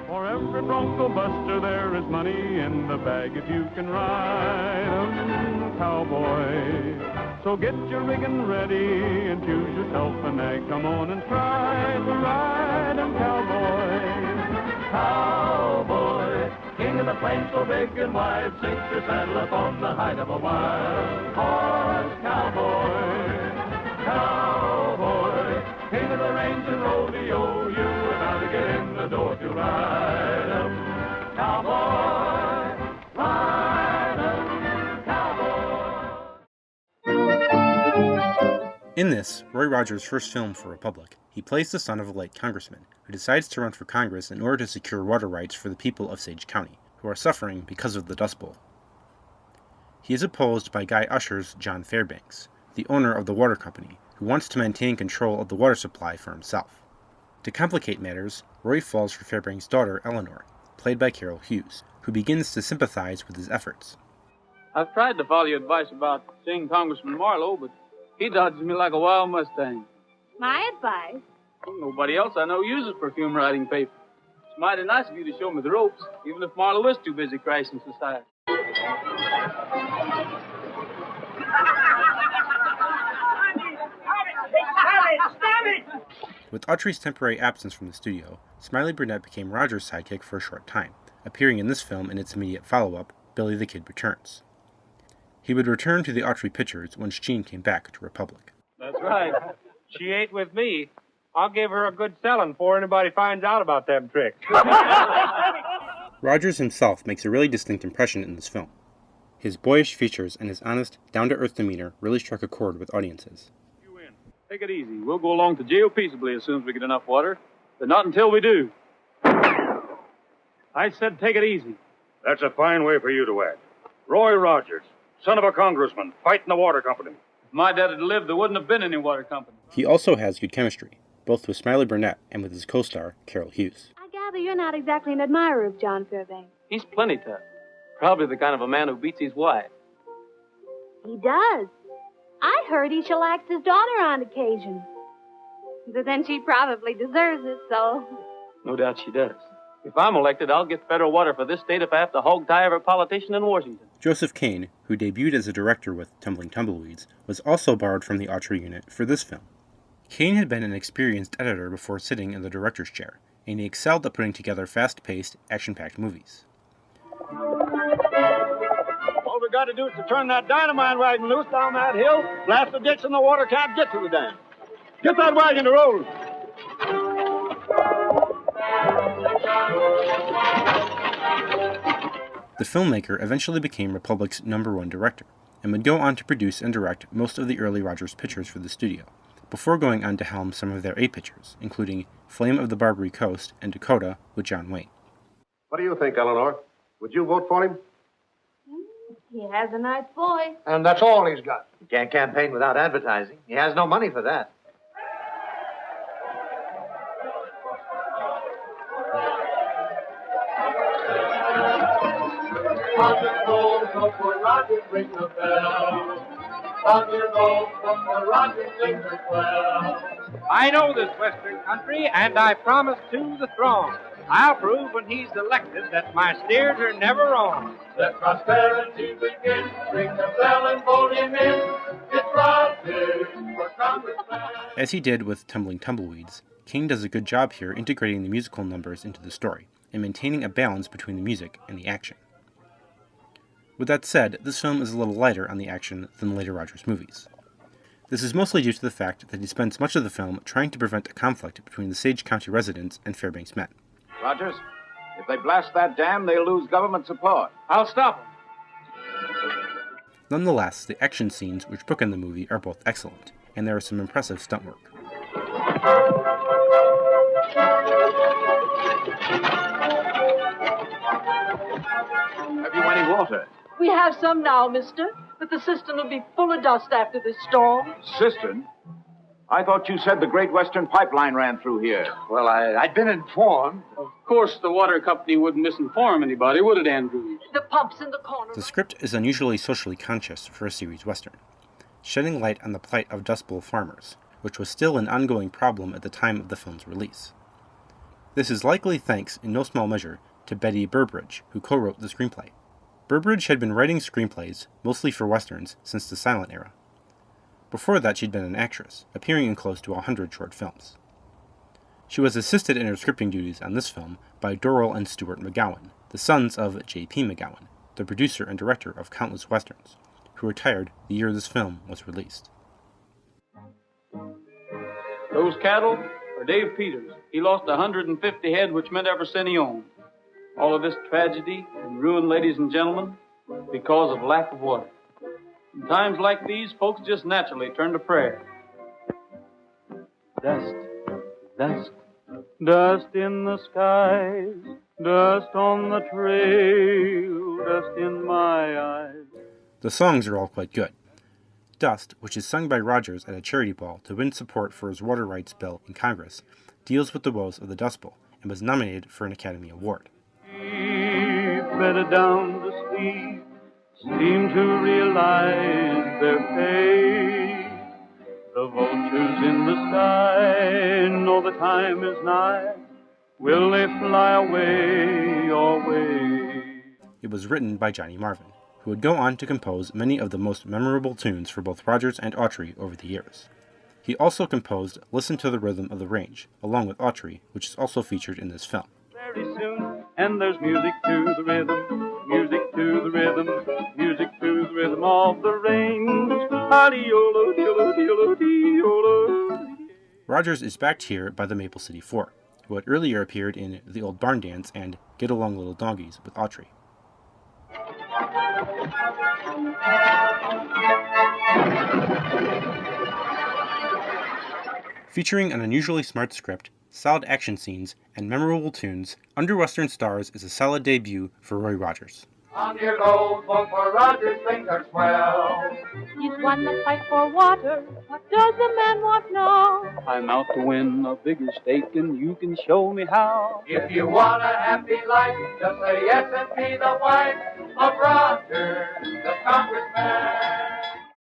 For every bronco buster there is money in the bag if you can ride 'em, cowboy. So get your rigging ready and choose yourself a nag. Come on and try to ride 'em, cowboy. Cowboy, king of the plains so big and wide, sink your saddle up on the hide of a wild horse, cowboy. Cowboy, king of the range and rodeo, you are bound to get in the door to ride 'em, cowboy, ride 'em, cowboy. In this, Roy Rogers' first film for Republic, he plays the son of a late congressman who decides to run for Congress in order to secure water rights for the people of Sage County, who are suffering because of the Dust Bowl. He is opposed by Guy Usher's John Fairbanks, the owner of the water company, who wants to maintain control of the water supply for himself. To complicate matters, Roy falls for Fairbanks' daughter, Eleanor, played by Carol Hughes, who begins to sympathize with his efforts. I've tried to follow your advice about seeing Congressman Marlowe, but he dodges me like a wild Mustang. My advice? Nobody else I know uses perfume writing paper. It's mighty nice of you to show me the ropes, even if Marlowe is too busy crashing society. With Autry's temporary absence from the studio, Smiley Burnette became Rogers' sidekick for a short time, appearing in this film and its immediate follow-up, Billy the Kid Returns. He would return to the Autry pictures when Sheen came back to Republic. That's right. She ain't with me. I'll give her a good selling before anybody finds out about them tricks. Rogers himself makes a really distinct impression in this film. His boyish features and his honest, down-to-earth demeanor really struck a chord with audiences. You win. Take it easy. We'll go along to jail peaceably as soon as we get enough water, but not until we do. I said take it easy. That's a fine way for you to act. Roy Rogers, son of a congressman, fighting the water company. If my dad had lived, there wouldn't have been any water company. He also has good chemistry, both with Smiley Burnette and with his co-star, Carol Hughes. I gather you're not exactly an admirer of John Fairbanks. He's plenty tough. Probably the kind of a man who beats his wife. He does. I heard he shellacks his daughter on occasion. But then she probably deserves it, so... No doubt she does. If I'm elected, I'll get federal water for this state if I have to hog tie every politician in Washington. Joseph Kane, who debuted as a director with Tumbling Tumbleweeds, was also borrowed from the Autry unit for this film. Kane had been an experienced editor before sitting in the director's chair, and he excelled at putting together fast-paced, action-packed movies. All we got to do is to turn that dynamite wagon loose down that hill, blast the ditch, and the water can't get to the dam. Get that wagon to roll. The filmmaker eventually became Republic's #1 director, and would go on to produce and direct most of the early Rogers pictures for the studio, before going on to helm some of their A pictures, including Flame of the Barbary Coast and Dakota with John Wayne. What do you think, Eleanor? Would you vote for him? He has a nice voice. And that's all he's got. You can't campaign without advertising. He has no money for that. I know this western country, and I promise to the throng. I'll prove when he's elected that my steers are never wrong. Let prosperity begin. Ring the bell and vote him in. It's Rogers for Congressman. As he did with Tumbling Tumbleweeds, King does a good job here integrating the musical numbers into the story, and maintaining a balance between the music and the action. With that said, this film is a little lighter on the action than later Rogers movies. This is mostly due to the fact that he spends much of the film trying to prevent a conflict between the Sage County residents and Fairbanks men. Rogers, if they blast that dam, they'll lose government support. I'll stop them. Nonetheless, the action scenes which bookend the movie are both excellent, and there is some impressive stunt work. Have you any water? We have some now, mister, but the cistern will be full of dust after this storm. Cistern? I thought you said the Great Western Pipeline ran through here. Well, I'd been informed. Of course, the water company wouldn't misinform anybody, would it, Andrews? The pump's in the corner. The script is unusually socially conscious for a series western, shedding light on the plight of Dust Bowl farmers, which was still an ongoing problem at the time of the film's release. This is likely thanks, in no small measure, to Betty Burbridge, who co-wrote the screenplay. Burbridge had been writing screenplays, mostly for westerns, since the silent era. Before that, she'd been an actress, appearing in close to 100 short films. She was assisted in her scripting duties on this film by Dorrell and Stuart McGowan, the sons of J.P. McGowan, the producer and director of countless westerns, who retired the year this film was released. Those cattle are Dave Peters. He lost 150 head, which meant every cent he owned. All of this tragedy and ruin, ladies and gentlemen, because of lack of water. In times like these, folks just naturally turn to prayer. Dust, dust, Dust in the skies, dust on the trail, dust in my eyes. The songs are all quite good. Dust, which is sung by Rogers at a charity ball to win support for his water rights bill in Congress, deals with the woes of the Dust Bowl and was nominated for an Academy Award. Bedded down to sleep, seem to realize their fate. The vultures in the sky know the time is nigh. Will they fly away or wait? It was written by Johnny Marvin, who would go on to compose many of the most memorable tunes for both Rogers and Autry over the years. He also composed Listen to the Rhythm of the Range, along with Autry, which is also featured in this film. Very soon, and there's music to the rhythm, music to the rhythm, music to the rhythm of the range. Rogers is backed here by the Maple City Four, who had earlier appeared in The Old Barn Dance and Get Along Little Donkeys with Autry. Featuring an unusually smart script, solid action scenes, and memorable tunes, Under Western Stars is a solid debut for Roy Rogers. On your gold, vote for Rogers, things are swell. He's one that fights for water. What does the man want now? I'm out to win a bigger stake, and you can show me how. If you want a happy life, just say yes and be the wife of Rogers, the congressman.